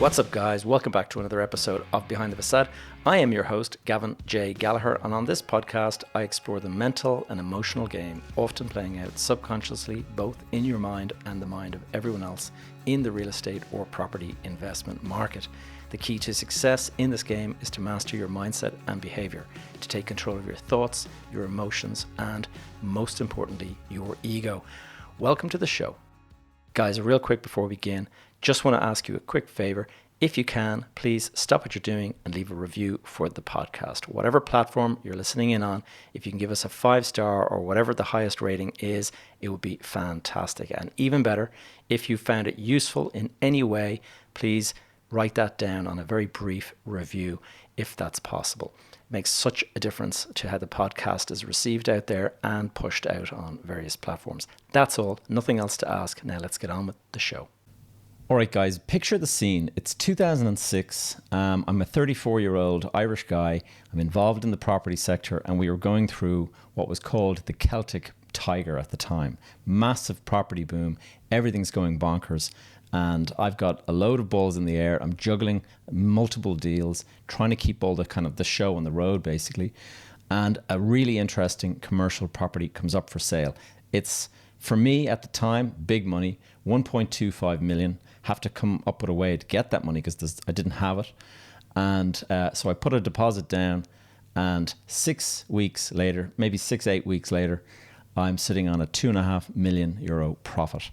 What's up, guys? Welcome back to another episode of Behind the Facade. I am your host, Gavin J. Gallagher, and on this podcast, I explore the mental and emotional game, often playing out subconsciously, both in your mind and the mind of everyone else in the real estate or property investment market. The key to success in this game is to master your mindset and behavior, to take control of your thoughts, your emotions, and most importantly, your ego. Welcome to the show. Guys, real quick before we begin, just want to ask you a quick favor. If you can, please stop what you're doing and leave a review for the podcast. Whatever platform you're listening in on, if you can give us a 5-star or whatever the highest rating is, it would be fantastic. And even better, if you found it useful in any way, please write that down on a very brief review if that's possible. It makes such a difference to how the podcast is received out there and pushed out on various platforms. That's all, nothing else to ask. Now let's get on with the show. All right, guys, picture the scene. It's 2006. I'm a 34-year-old Irish guy. I'm involved in the property sector, and we were going through what was called the Celtic Tiger at the time. Massive property boom. Everything's going bonkers. And I've got a load of balls in the air. I'm juggling multiple deals, trying to keep all the show on the road, basically. And a really interesting commercial property comes up for sale. It's, for me at the time, big money, 1.25 million. Have to come up with a way to get that money because I didn't have it. And so I put a deposit down, and 6 weeks later, maybe 8 weeks later, I'm sitting on a €2.5 million profit.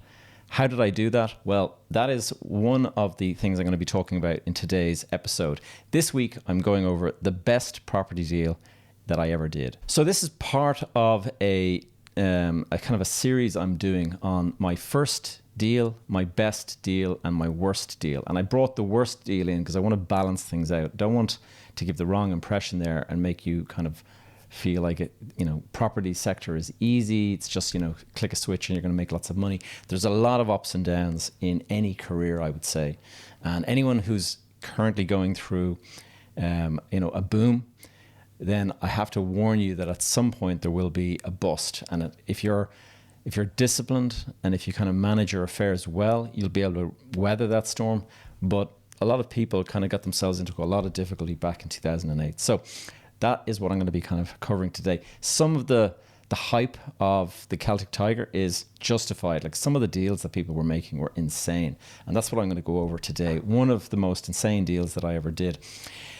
How did I do that? Well, that is one of the things I'm going to be talking about in today's episode. This week, I'm going over the best property deal that I ever did. So this is part of a kind of a series I'm doing on my first deal, my best deal, and my worst deal. And I brought the worst deal in because I want to balance things out. Don't want to give the wrong impression there and make you kind of feel like it, property sector is easy. It's just, click a switch and you're going to make lots of money. There's a lot of ups and downs in any career, I would say. And anyone who's currently going through, a boom, then I have to warn you that at some point there will be a bust. And if you're disciplined and if you kind of manage your affairs well, you'll be able to weather that storm. But a lot of people kind of got themselves into a lot of difficulty back in 2008. So that is what I'm going to be kind of covering today. Some of the hype of the Celtic Tiger is justified. Like, some of the deals that people were making were insane. And that's what I'm going to go over today. One of the most insane deals that I ever did.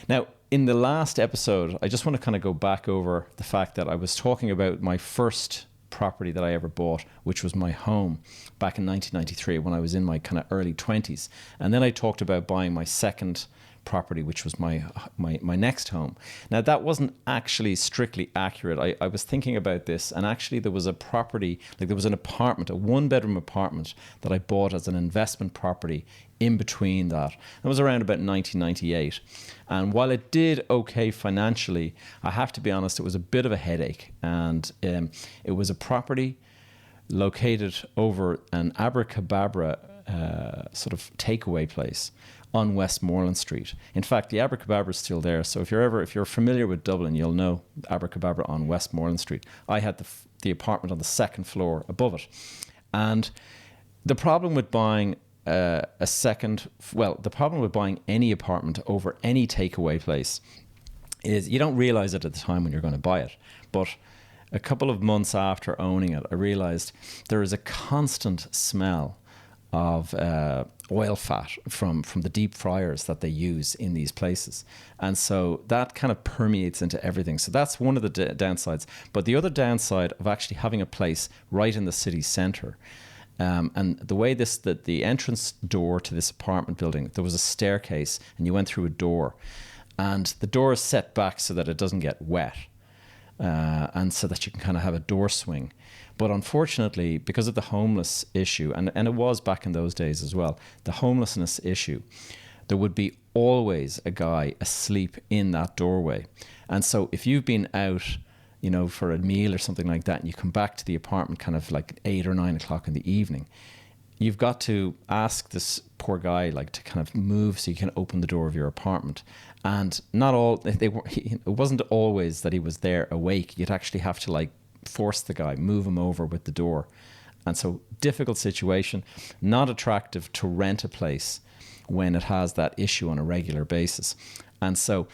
Now, in the last episode, I just want to kind of go back over the fact that I was talking about my first property that I ever bought, which was my home back in 1993 when I was in my kind of early 20s. And then I talked about buying my second property, which was my next home. Now, that wasn't actually strictly accurate. I was thinking about this, and actually there was a property, there was an apartment, a 1-bedroom apartment that I bought as an investment property in between that. It was around about 1998. And while it did okay financially, I have to be honest, it was a bit of a headache. And it was a property located over an abracadabra sort of takeaway place on Westmoreland Street. In fact, the abracadabra is still there. So if you're familiar with Dublin, you'll know abracadabra on Westmoreland Street. I had the apartment on the second floor above it. And the problem with buying the problem with buying any apartment over any takeaway place is you don't realize it at the time when you're going to buy it. But a couple of months after owning it, I realized there is a constant smell of oil fat from the deep fryers that they use in these places. And so that kind of permeates into everything. So that's one of the downsides. But the other downside of actually having a place right in the city centre, and the way the entrance door to this apartment building, there was a staircase and you went through a door, and the door is set back so that it doesn't get wet, and so that you can kind of have a door swing. But unfortunately, because of the homeless issue, and it was back in those days as well, the homelessness issue, there would be always a guy asleep in that doorway. And so if you've been out, for a meal or something like that, and you come back to the apartment kind of like 8 or 9 o'clock in the evening, you've got to ask this poor guy to kind of move so you can open the door of your apartment. And it wasn't always that he was there awake. You'd actually have to force the guy, move him over with the door. And so difficult situation, not attractive to rent a place when it has that issue on a regular basis. And so,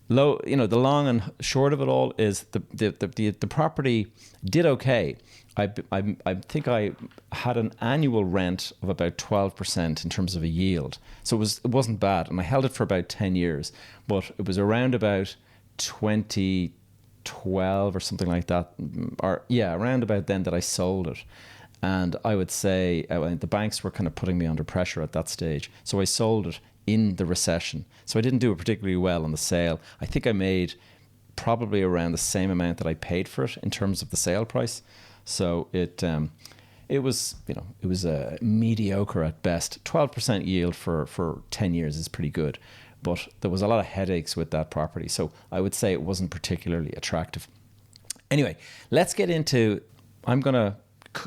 the long and short of it all is the property did okay. I think I had an annual rent of about 12% in terms of a yield, so it wasn't bad, and I held it for about 10 years. But it was around about 2012 or something like that, around about then that I sold it. And I would say the banks were kind of putting me under pressure at that stage, so I sold it in the recession. So I didn't do it particularly well on the sale. I think I made probably around the same amount that I paid for it in terms of the sale price. So it was mediocre at best. 12% yield for 10 years is pretty good, but there was a lot of headaches with that property. So I would say it wasn't particularly attractive. Anyway, let's get into, I'm going to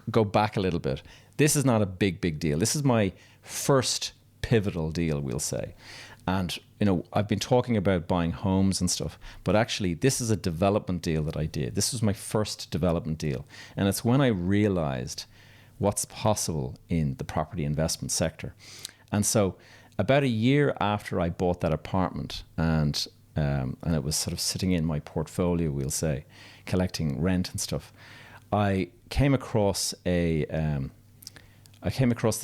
go back a little bit. This is not a big deal. This is my first pivotal deal, we'll say. And, I've been talking about buying homes and stuff, but actually this is a development deal that I did. This was my first development deal. And it's when I realized what's possible in the property investment sector. And so about a year after I bought that apartment, and it was sort of sitting in my portfolio, we'll say, collecting rent and stuff, I came across this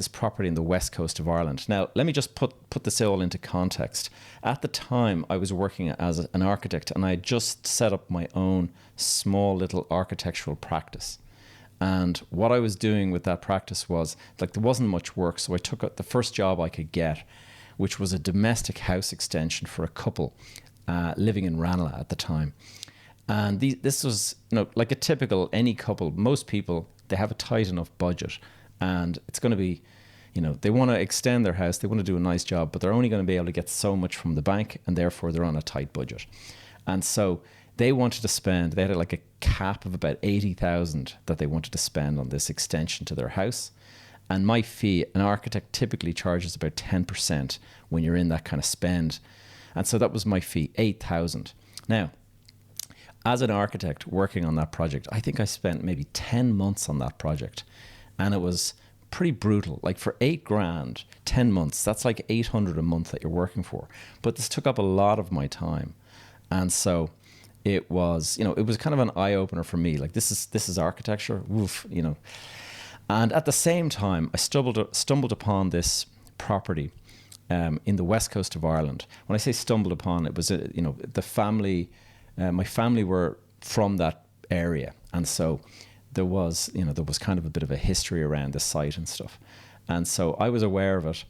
property in the west coast of Ireland. Now, let me just put this all into context. At the time, I was working as an architect, and I had just set up my own small little architectural practice. And what I was doing with that practice was, there wasn't much work, so I took the first job I could get, which was a domestic house extension for a couple living in Ranelagh at the time. And this was, like a typical, any couple, most people, they have a tight enough budget. And it's going to be, they want to extend their house, they want to do a nice job, but they're only going to be able to get so much from the bank, and therefore they're on a tight budget. And so they wanted to spend, they had like a cap of about 80,000 that they wanted to spend on this extension to their house. And my fee, an architect typically charges about 10% when you're in that kind of spend. And so that was my fee, 8,000. Now, as an architect working on that project, I think I spent maybe 10 months on that project. And it was pretty brutal. Like for $8,000, 10 months, that's like 800 a month that you're working for. But this took up a lot of my time. And so it was, it was kind of an eye opener for me. Like this is architecture, woof, And at the same time, I stumbled upon this property in the west coast of Ireland. When I say stumbled upon, it was, the family, my family were from that area. And so there was kind of a bit of a history around the site and stuff. And so I was aware of it.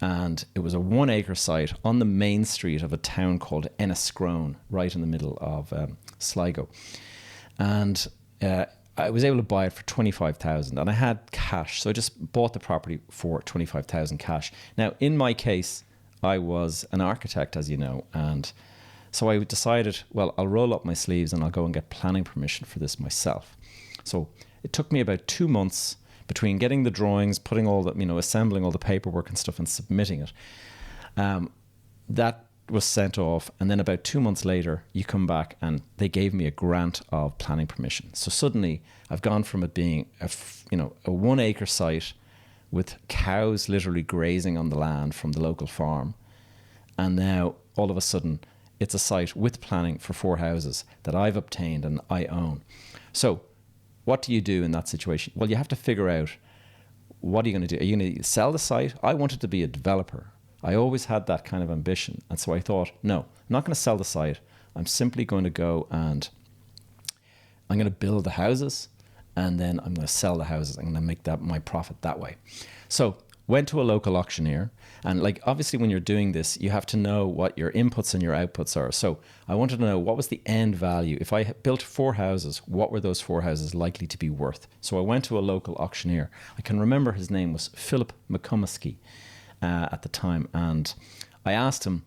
And it was a 1 acre site on the main street of a town called Enniscrone, right in the middle of Sligo. And I was able to buy it for 25,000, and I had cash. So I just bought the property for 25,000 cash. Now, in my case, I was an architect, as you know, and so I decided, well, I'll roll up my sleeves and I'll go and get planning permission for this myself. So it took me about 2 months between getting the drawings, putting all the, assembling all the paperwork and stuff and submitting it. That was sent off. And then about 2 months later, you come back and they gave me a grant of planning permission. So suddenly I've gone from it being a 1 acre site with cows literally grazing on the land from the local farm. And now all of a sudden it's a site with planning for 4 houses that I've obtained and I own. So what do you do in that situation? Well, you have to figure out, what are you going to do? Are you going to sell the site? I wanted to be a developer. I always had that kind of ambition. And so I thought, no, I'm not going to sell the site. I'm simply going to go and I'm going to build the houses, and then I'm going to sell the houses. I'm going to make that my profit that way. So went to a local auctioneer, and obviously when you're doing this, you have to know what your inputs and your outputs are. So I wanted to know, what was the end value? If I built 4 houses, what were those 4 houses likely to be worth? So I went to a local auctioneer. I can remember his name was Philip McCumasky at the time, and I asked him,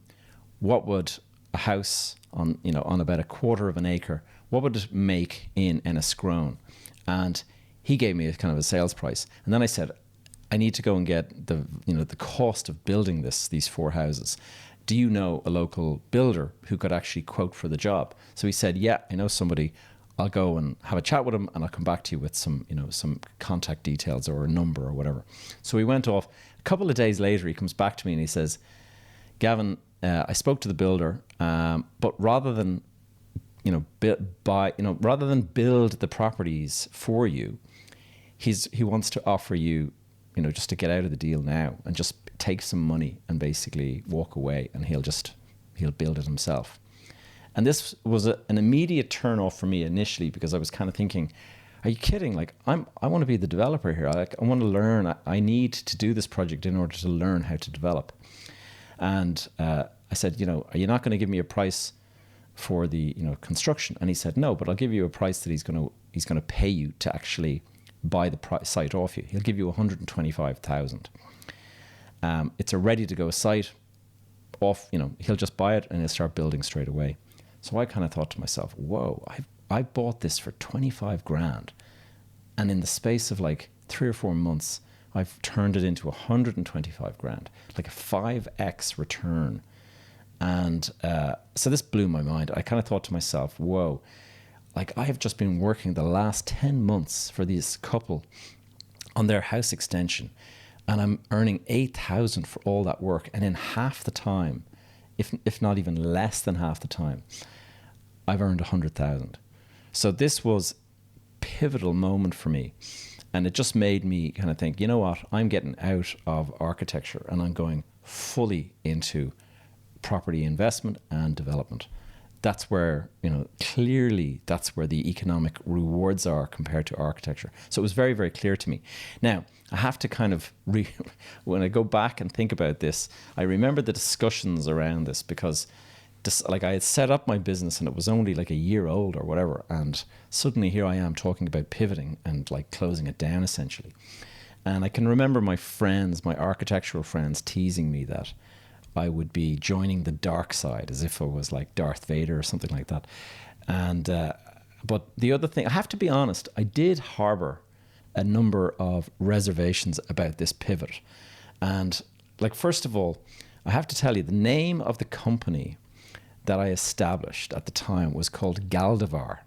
what would a house on about 1/4 of an acre, what would it make in Enniscrone? And he gave me a kind of a sales price, and then I said, I need to go and get the cost of building these 4 houses. Do you know a local builder who could actually quote for the job? So he said, yeah, I know somebody. I'll go and have a chat with him, and I'll come back to you with some, some contact details or a number or whatever. So he went off. A couple of days later, he comes back to me and he says, Gavin, I spoke to the builder, but rather than, rather than build the properties for you, he wants to offer you, just to get out of the deal now and just take some money and basically walk away, and he'll build it himself. And this was an immediate turn off for me initially, because I was kind of thinking, are you kidding? Like, I want to be the developer here. I want to learn. I need to do this project in order to learn how to develop. And I said, are you not going to give me a price for the construction? And he said, no, but I'll give you a price that he's going to pay you to actually buy the site off you. He'll give you 125,000. It's a ready to go site. Off, he'll just buy it and he'll start building straight away. So I kind of thought to myself, whoa, I bought this for 25 grand, and in the space of like 3 or 4 months, I've turned it into 125 grand, like a 5x return. And so this blew my mind. I kind of thought to myself, whoa, like I have just been working the last 10 months for this couple on their house extension, and I'm earning 8,000 for all that work. And in half the time, if not even less than half the time, I've earned 100,000. So this was pivotal moment for me. And it just made me kind of think, you know what, I'm getting out of architecture and I'm going fully into property investment and development. That's where, clearly that's where the economic rewards are compared to architecture. So it was very, very clear to me. Now, I have to kind of, when I go back and think about this, I remember the discussions around this, because I had set up my business and it was only like a year old or whatever. And suddenly here I am talking about pivoting and like closing it down essentially. And I can remember my architectural friends teasing me that I would be joining the dark side, as if I was like Darth Vader or something like that. And but the other thing, I have to be honest, I did harbor a number of reservations about this pivot. And like, first of all, I have to tell you, the name of the company that I established at the time was called Galdivar.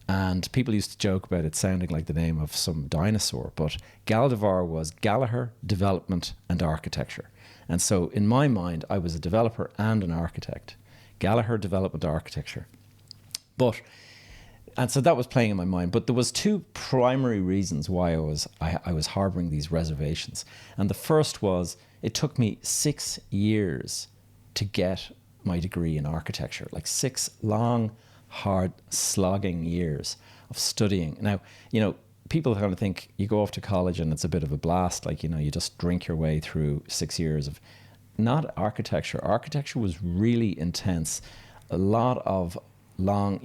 And people used to joke about it sounding like the name of some dinosaur, but Galdivar was Gallagher Development and Architecture. And so in my mind, I was a developer and an architect. Gallagher Development Architecture. And so that was playing in my mind. But there was 2 primary reasons why I was harboring these reservations. And the first was, it took me 6 years to get my degree in architecture, like 6 long, hard, slogging years of studying. Now, people kind of think you go off to college and it's a bit of a blast, like, you just drink your way through 6 years of not architecture. Architecture was really intense. A lot of long,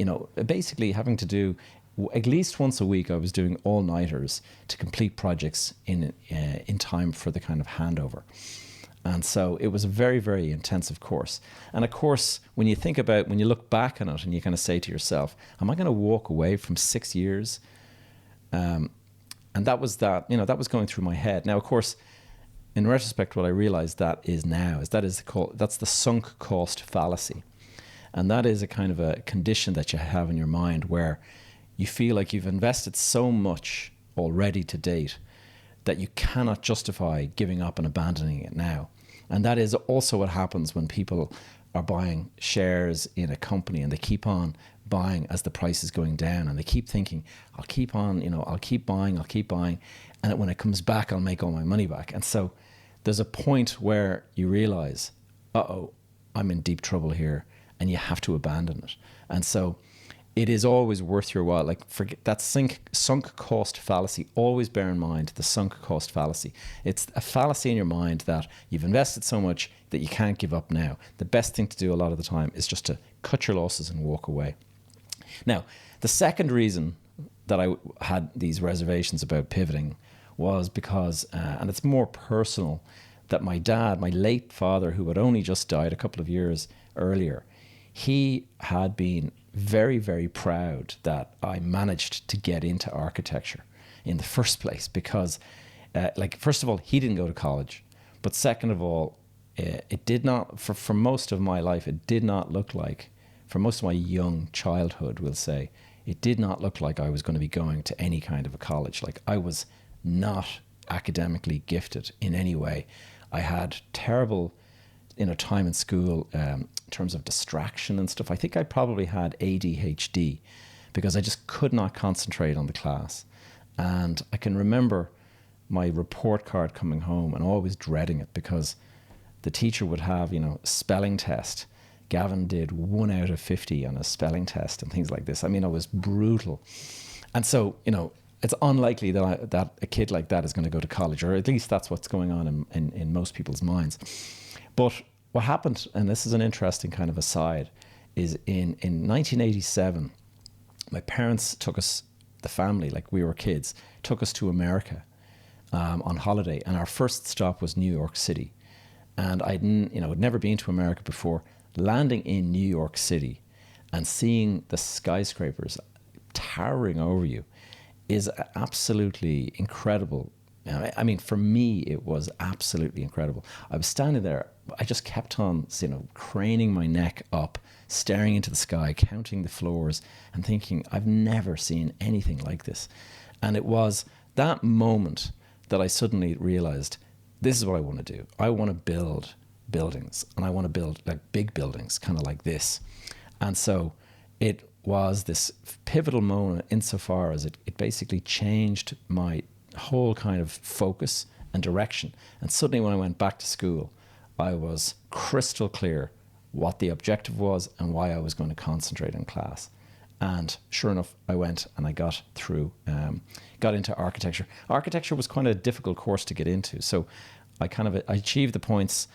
basically having to do, at least once a week, I was doing all-nighters to complete projects in time for the kind of handover. And so it was a very, very intensive course. And of course, when you look back on it and you kind of say to yourself, am I going to walk away from 6 years? And that was that was going through my head. Now, of course, in retrospect, what I realized that's the sunk cost fallacy. And that is a kind of a condition that you have in your mind where you feel like you've invested so much already to date that you cannot justify giving up and abandoning it now. And that is also what happens when people are buying shares in a company and they keep on buying as the price is going down, and they keep thinking, I'll keep buying. And when it comes back, I'll make all my money back. And so there's a point where you realize, I'm in deep trouble here, and you have to abandon it. And so it is always worth your while. Like, forget that sunk cost fallacy. Always bear in mind the sunk cost fallacy. It's a fallacy in your mind that you've invested so much that you can't give up now. The best thing to do a lot of the time is just to cut your losses and walk away. Now, the second reason that I had these reservations about pivoting was because, and it's more personal, that my dad, my late father, who had only just died a couple of years earlier, he had been very, very proud that I managed to get into architecture in the first place because, first of all, he didn't go to college. But second of all, it did not, for most of my life, it did not look like, for most of my young childhood, we'll say, it did not look like I was going to be going to any kind of a college. Like, I was not academically gifted in any way. I had terrible, time in school in terms of distraction and stuff. I think I probably had ADHD because I just could not concentrate on the class. And I can remember my report card coming home and always dreading it because the teacher would have, spelling test. Gavin did 1 out of 50 on a spelling test and things like this. I mean, it was brutal. And so, it's unlikely that a kid like that is going to go to college, or at least that's what's going on in most people's minds. But what happened, and this is an interesting kind of aside, is in 1987, my parents took us, the family, like we were kids, took us to America on holiday. And our first stop was New York City. And I'd never been to America before. Landing in New York City and seeing the skyscrapers towering over you is absolutely incredible. I mean, for me, it was absolutely incredible. I was standing there. I just kept on, craning my neck up, staring into the sky, counting the floors and thinking, I've never seen anything like this. And it was that moment that I suddenly realized, this is what I want to do. I want to build buildings, and I want to build like big buildings, kind of like this. And so it was this pivotal moment insofar as it basically changed my whole kind of focus and direction. And suddenly when I went back to school, I was crystal clear what the objective was and why I was going to concentrate in class. And sure enough, I went and I got into architecture. Architecture was quite a difficult course to get into. So I achieved the points,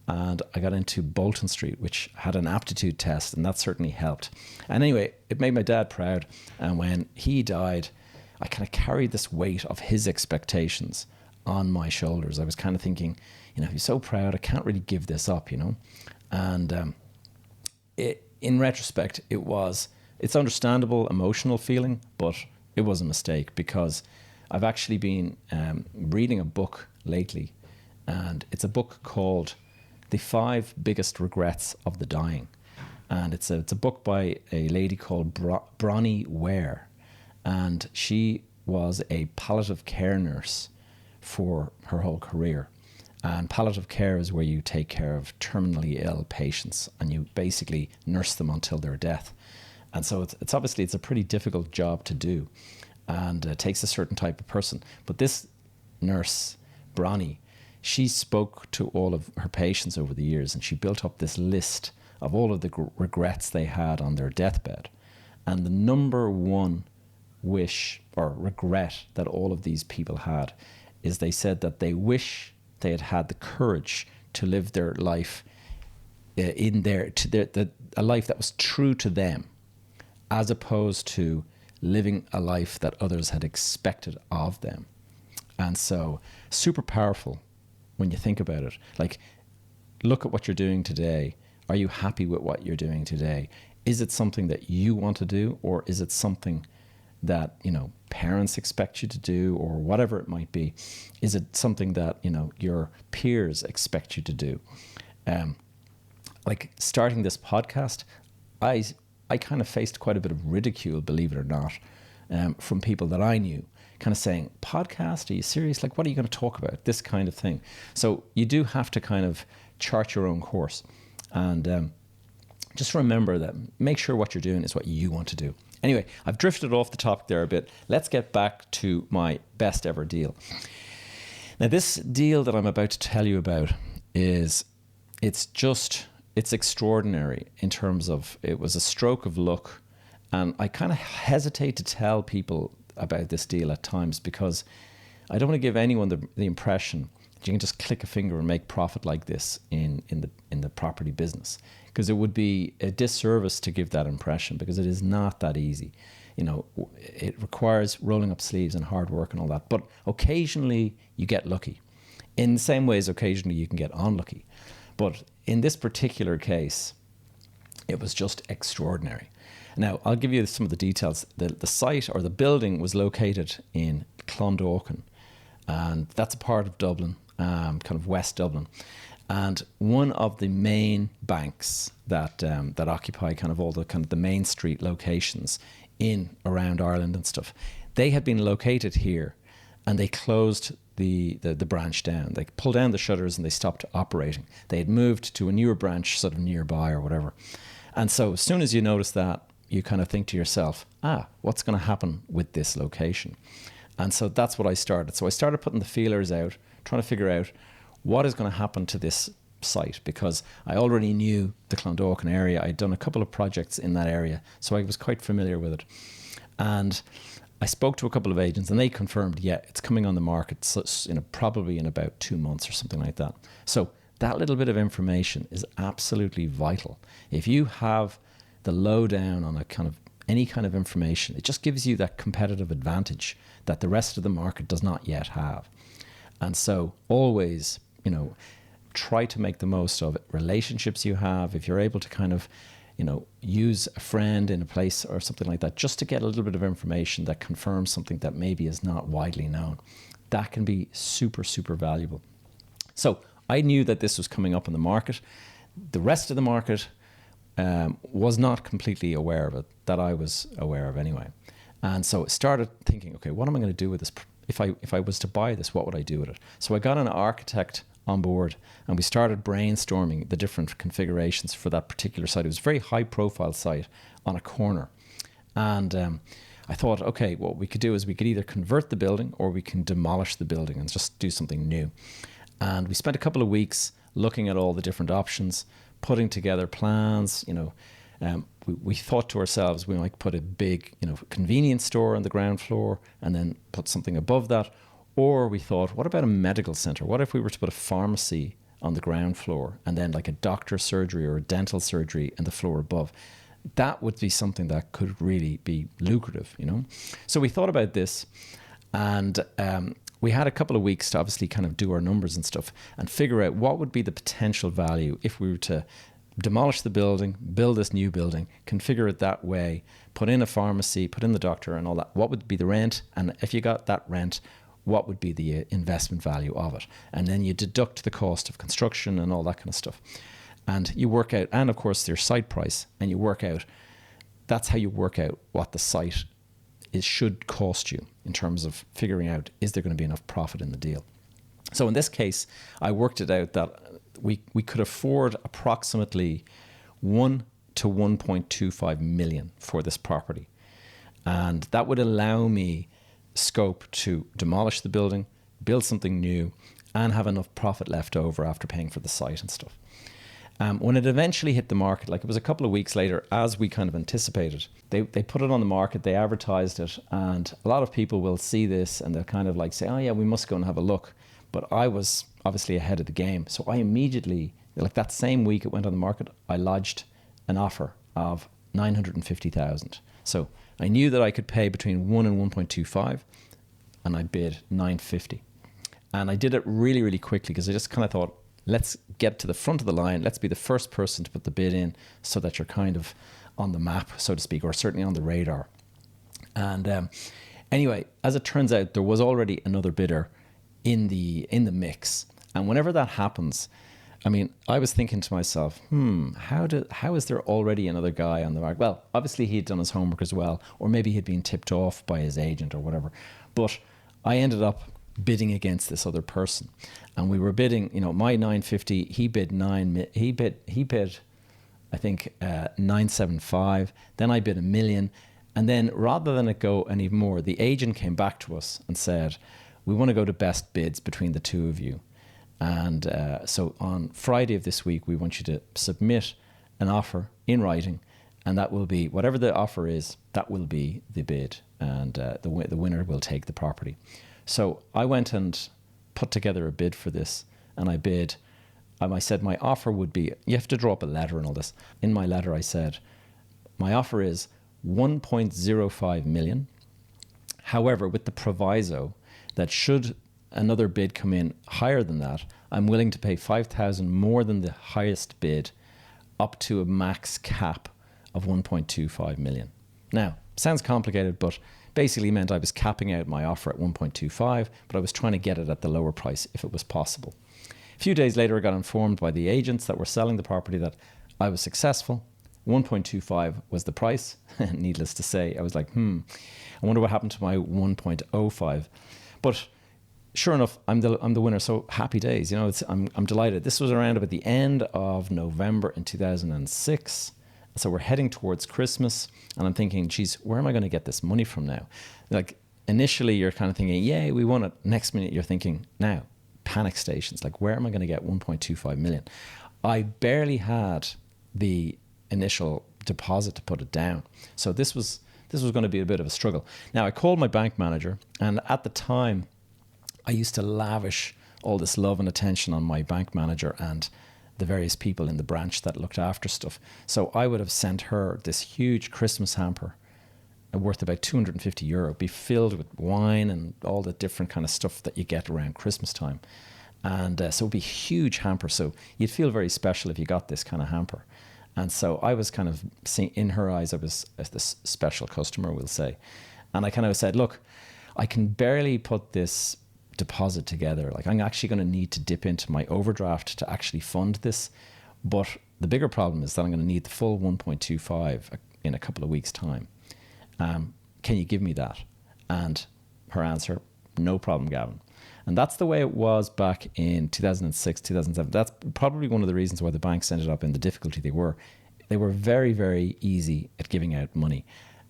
and I got into Bolton Street, which had an aptitude test, and that certainly helped. And anyway, it made my dad proud. And when he died, I kind of carried this weight of his expectations on my shoulders. I was kind of thinking, he's so proud, I can't really give this up, And in retrospect, it's understandable, emotional feeling, but it was a mistake, because I've actually been reading a book lately, and it's a book called The 5 Biggest Regrets of the Dying. And it's a book by a lady called Bronnie Ware. And she was a palliative care nurse for her whole career. And palliative care is where you take care of terminally ill patients and you basically nurse them until their death. And so it's obviously a pretty difficult job to do, and it takes a certain type of person. But this nurse, Bronnie, she spoke to all of her patients over the years, and she built up this list of all of the regrets they had on their deathbed. And the number one wish or regret that all of these people had is they said that they wish they had had the courage to live their life a life that was true to them, as opposed to living a life that others had expected of them. And so, super powerful when you think about it. Like, look at what you're doing today. Are you happy with what you're doing today? Is it something that you want to do, or is it something that, parents expect you to do, or whatever it might be? Is it something that, your peers expect you to do? Like starting this podcast, I kind of faced quite a bit of ridicule, believe it or not, from people that I knew, kind of saying, podcast, are you serious? Like, what are you going to talk about? This kind of thing. So you do have to kind of chart your own course. And just remember that, make sure what you're doing is what you want to do. Anyway, I've drifted off the topic there a bit. Let's get back to my best ever deal. Now, this deal that I'm about to tell you about it's extraordinary in terms of, it was a stroke of luck. And I kind of hesitate to tell people about this deal at times, because I don't want to give anyone the impression that you can just click a finger and make profit like this in the property business, because it would be a disservice to give that impression, because it is not that easy. It requires rolling up sleeves and hard work and all that. But occasionally you get lucky. In the same way as occasionally you can get unlucky. But in this particular case, it was just extraordinary. Now, I'll give you some of the details. The site, or the building, was located in Clondalkin, and that's a part of Dublin, kind of West Dublin. And one of the main banks that that occupy kind of all the kind of the main street locations in around Ireland and stuff, they had been located here, and they closed the branch down. They pulled down the shutters and they stopped operating. They had moved to a newer branch sort of nearby or whatever. And so as soon as you notice that, you kind of think to yourself, what's going to happen with this location? And so that's what I started. So I started putting the feelers out, trying to figure out what is going to happen to this site, because I already knew the Clondalkin area. I'd done a couple of projects in that area, so I was quite familiar with it. And I spoke to a couple of agents and they confirmed, it's coming on the market probably in about 2 months or something like that. So that little bit of information is absolutely vital. If you have the lowdown on any kind of information, it just gives you that competitive advantage that the rest of the market does not yet have. And so always, try to make the most of it. Relationships you have, if you're able to kind of, use a friend in a place or something like that, just to get a little bit of information that confirms something that maybe is not widely known, that can be super, super valuable. So I knew that this was coming up in the market. The rest of the market was not completely aware of it, that I was aware of anyway. And so I started thinking, okay, what am I going to do with this? If I was to buy this, what would I do with it? So I got an architect on board and we started brainstorming the different configurations for that particular site. It was a very high profile site on a corner. And I thought, okay, what we could do is we could either convert the building or we can demolish the building and just do something new. And we spent a couple of weeks looking at all the different options, putting together plans. We thought to ourselves, we might put a big, convenience store on the ground floor and then put something above that. Or we thought, what about a medical center? What if we were to put a pharmacy on the ground floor and then like a doctor's surgery or a dental surgery in the floor above? That would be something that could really be lucrative, So we thought about this, and we had a couple of weeks to obviously kind of do our numbers and stuff and figure out what would be the potential value if we were to demolish the building, build this new building, configure it that way, put in a pharmacy, put in the doctor and all that. What would be the rent? And if you got that rent, what would be the investment value of it? And then you deduct the cost of construction and all that kind of stuff. And you work out, and of course their site price, and you work out, that's how you work out what the site should cost you in terms of figuring out, is there going to be enough profit in the deal? So in this case, I worked it out that we could afford approximately 1 to 1.25 million for this property. And that would allow me scope to demolish the building, build something new, and have enough profit left over after paying for the site and stuff. When it eventually hit the market, like it was a couple of weeks later, as we kind of anticipated, they put it on the market, they advertised it, and a lot of people will see this and they'll kind of like say, oh yeah, we must go and have a look. But I was obviously ahead of the game. So I immediately, like that same week it went on the market, I lodged an offer of 950,000. So I knew that I could pay between 1 and 1.25, and I bid 950. And I did it really, really quickly because I just kind of thought, let's get to the front of the line. Let's be the first person to put the bid in so that you're kind of on the map, so to speak, or certainly on the radar. And anyway, as it turns out, there was already another bidder in the mix. And whenever that happens, I mean, I was thinking to myself, how is there already another guy on the market? Well, obviously he'd done his homework as well, or maybe he'd been tipped off by his agent or whatever. But I ended up bidding against this other person, and we were bidding, my 950, he bid I think 975, then I bid 1 million. And then rather than it go any more, the agent came back to us and said, we want to go to best bids between the two of you. And so on Friday of this week, we want you to submit an offer in writing, and that will be, whatever the offer is, that will be the bid, and the winner will take the property. So I went and put together a bid for this, and I bid. I said my offer would be, you have to draw up a letter and all this. In my letter I said, my offer is 1.05 million. However, with the proviso that should another bid come in higher than that, I'm willing to pay 5,000 more than the highest bid, up to a max cap of 1.25 million. Now, sounds complicated, but basically meant I was capping out my offer at 1.25, but I was trying to get it at the lower price if it was possible. A few days later, I got informed by the agents that were selling the property that I was successful. 1.25 was the price. Needless to say, I was like, I wonder what happened to my 1.05. But sure enough, I'm the winner. So happy days. I'm delighted. This was around about the end of November in 2006. So we're heading towards Christmas, and I'm thinking, geez, where am I going to get this money from now? Like initially, you're kind of thinking, yay, we won it. Next minute, you're thinking, now, panic stations. Like, where am I going to get 1.25 million? I barely had the initial deposit to put it down. So this was going to be a bit of a struggle. Now, I called my bank manager, and at the time, I used to lavish all this love and attention on my bank manager and the various people in the branch that looked after stuff. So I would have sent her this huge Christmas hamper worth about €250, be filled with wine and all the different kind of stuff that you get around Christmas time. And so it'd be a huge hamper. So you'd feel very special if you got this kind of hamper. And so I was kind of seeing, in her eyes, I was this special customer, we'll say. And I kind of said, look, I can barely put this deposit together. Like, I'm actually going to need to dip into my overdraft to actually fund this. But the bigger problem is that I'm going to need the full 1.25 in a couple of weeks' time. Can you give me that? And her answer, no problem, Gavin. And that's the way it was back in 2006, 2007. That's probably one of the reasons why the banks ended up in the difficulty they were. They were very, very easy at giving out money.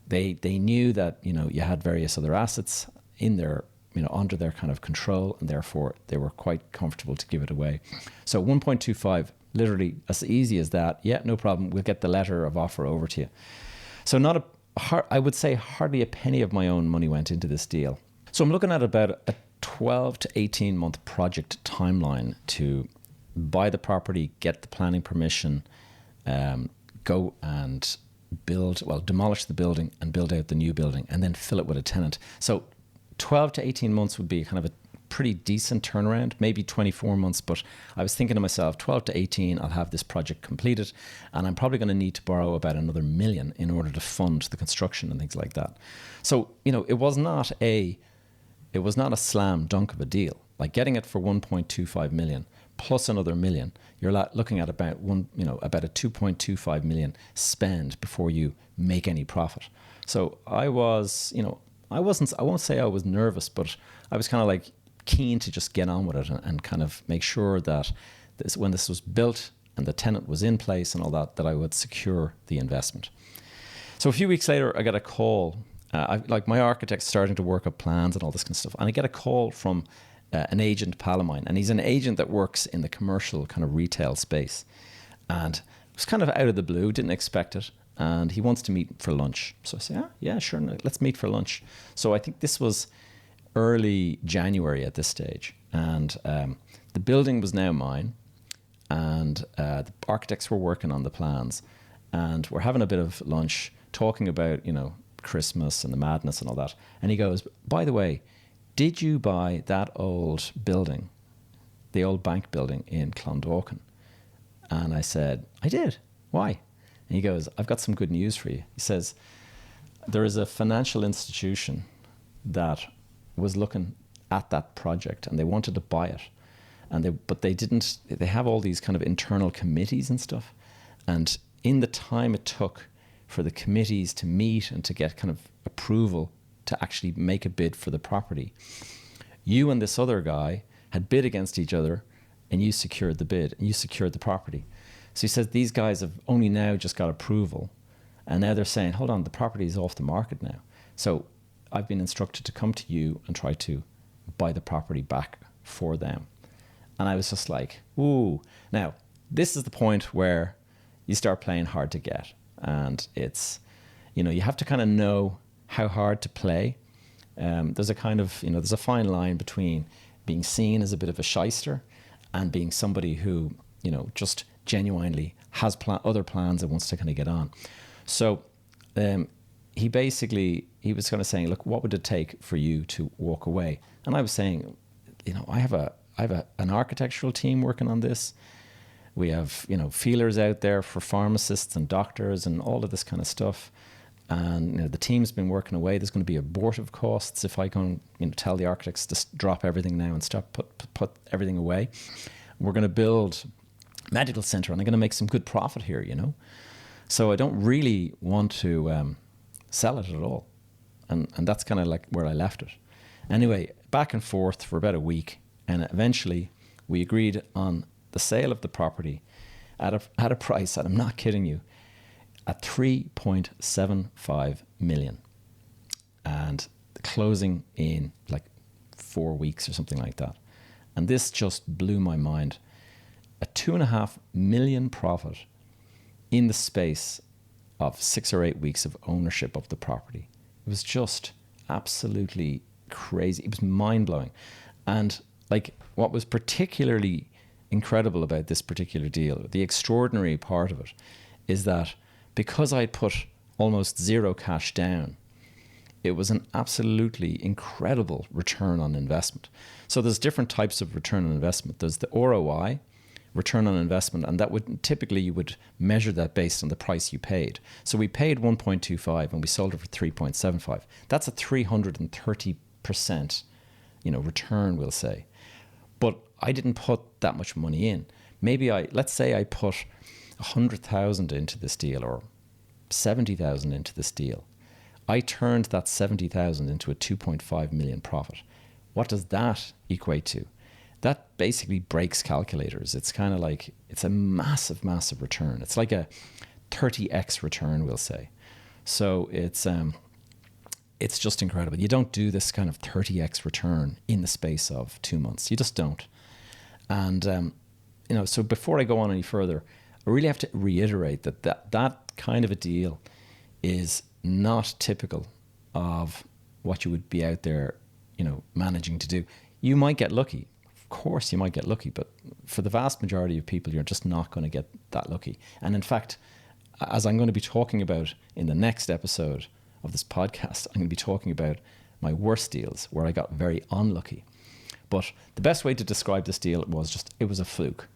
They knew that, you had various other assets in their, under their kind of control, and therefore they were quite comfortable to give it away. So 1.25, literally as easy as that. Yeah, no problem. We'll get the letter of offer over to you. So I would say hardly a penny of my own money went into this deal. So I'm looking at about a 12 to 18 month project timeline to buy the property, get the planning permission, go and demolish the building and build out the new building, and then fill it with a tenant. So 12 to 18 months would be kind of a pretty decent turnaround, maybe 24 months. But I was thinking to myself, 12 to 18, I'll have this project completed, and I'm probably going to need to borrow about another $1 million in order to fund the construction and things like that. So, it was not a slam dunk of a deal. Like, getting it for 1.25 million plus another $1 million, you're looking at about about a 2.25 million spend before you make any profit. So I was, I won't say I was nervous, but I was kind of like keen to just get on with it and kind of make sure that when this was built and the tenant was in place and all that I would secure the investment. So a few weeks later, I got a call. My architect's starting to work up plans and all this kind of stuff. And I get a call from an agent pal of mine. And he's an agent that works in the commercial kind of retail space. And it was kind of out of the blue, didn't expect it. And he wants to meet for lunch. So I say, yeah, sure, let's meet for lunch. So I think this was early January at this stage. And the building was now mine. And the architects were working on the plans. And we're having a bit of lunch, talking about, Christmas and the madness and all that. And he goes, by the way, did you buy that old building, the old bank building in Clondalkin? And I said, I did. Why? And he goes, I've got some good news for you. He says, there is a financial institution that was looking at that project and they wanted to buy it. But they didn't, they have all these kind of internal committees and stuff. And in the time it took for the committees to meet and to get kind of approval to actually make a bid for the property, you and this other guy had bid against each other and you secured the bid and you secured the property. So he says these guys have only now just got approval and now they're saying, hold on, the property is off the market now. So I've been instructed to come to you and try to buy the property back for them. And I was just like, ooh. Now, this is the point where you start playing hard to get. And it's, you have to kind of know how hard to play. There's a kind of, there's a fine line between being seen as a bit of a shyster and being somebody who, just genuinely has other plans and wants to kind of get on. So he was kind of saying, look, what would it take for you to walk away? And I was saying, I have an architectural team working on this. We have, feelers out there for pharmacists and doctors and all of this kind of stuff. And the team's been working away. There's going to be abortive costs if I go and tell the architects to drop everything now and stop put everything away. We're going to build a medical center and I'm going to make some good profit here, So I don't really want to sell it at all. And that's kind of like where I left it. Anyway, back and forth for about a week. And eventually we agreed on the sale of the property at a price, and I'm not kidding you, at 3.75 million. And the closing in like 4 weeks or something like that. And this just blew my mind. A 2.5 million profit in the space of 6 or 8 weeks of ownership of the property. It was just absolutely crazy. It was mind-blowing. And like what was particularly incredible about this particular deal, the extraordinary part of it, is that because I put almost zero cash down, it was an absolutely incredible return on investment. So there's different types of return on investment. There's the ROI, return on investment, and that would typically you would measure that based on the price you paid. So we paid 1.25 and we sold it for 3.75. That's a 330%, return, we'll say. But I didn't put that much money in. Maybe let's say I put 100,000 into this deal or 70,000 into this deal. I turned that 70,000 into a 2.5 million profit. What does that equate to? That basically breaks calculators. It's kind of like, it's a massive, massive return. It's like a 30x return, we'll say. So it's just incredible. You don't do this kind of 30x return in the space of 2 months. You just don't. And, so before I go on any further, I really have to reiterate that kind of a deal is not typical of what you would be out there, managing to do. You might get lucky. Of course, you might get lucky, but for the vast majority of people, you're just not going to get that lucky. And in fact, as I'm going to be talking about in the next episode of this podcast, I'm going to be talking about my worst deals where I got very unlucky. But the best way to describe this deal was it was a fluke.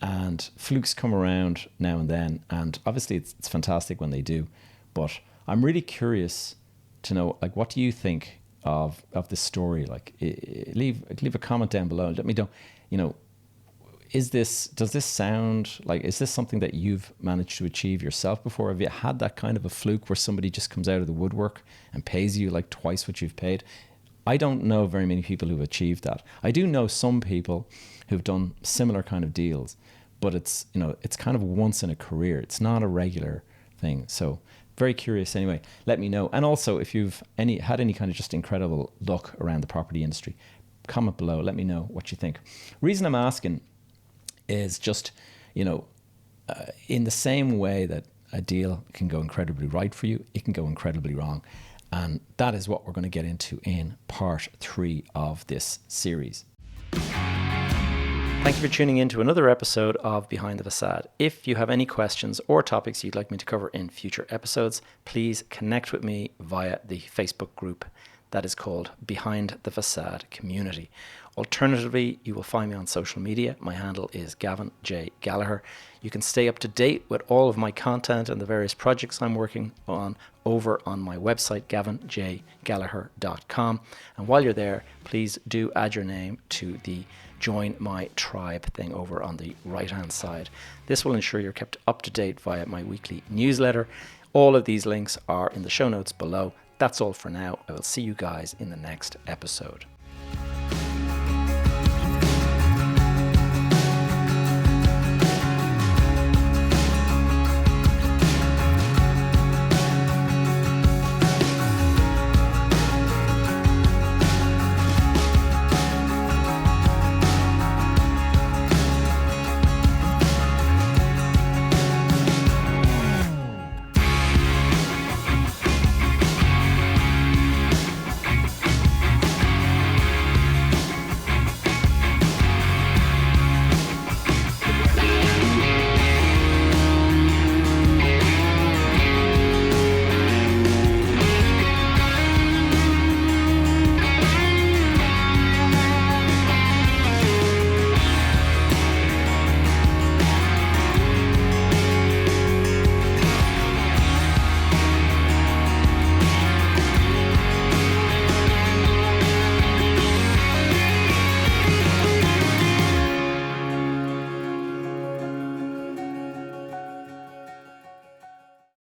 And flukes come around now and then, and obviously it's fantastic when they do. But I'm really curious to know, like, what do you think of this story? Like, leave a comment down below. Let me know, does this sound like, is this something that you've managed to achieve yourself before? Have you had that kind of a fluke where somebody just comes out of the woodwork and pays you like twice what you've paid? I don't know very many people who've achieved that. I do know some people who've done similar kind of deals, but it's kind of once in a career. It's not a regular thing. So very curious anyway. Let me know. And also, if you've had any kind of just incredible luck around the property industry, comment below. Let me know what you think. Reason I'm asking is just, in the same way that a deal can go incredibly right for you, it can go incredibly wrong. And that is what we're going to get into in part 3 of this series. Thank you for tuning in to another episode of Behind the Facade. If you have any questions or topics you'd like me to cover in future episodes, please connect with me via the Facebook group that is called Behind the Facade Community. Alternatively, you will find me on social media. My handle is Gavin J. Gallagher. You can stay up to date with all of my content and the various projects I'm working on over on my website, gavinjgallagher.com. And while you're there, please do add your name to the Join My Tribe thing over on the right-hand side. This will ensure you're kept up to date via my weekly newsletter. All of these links are in the show notes below. That's all for now. I will see you guys in the next episode.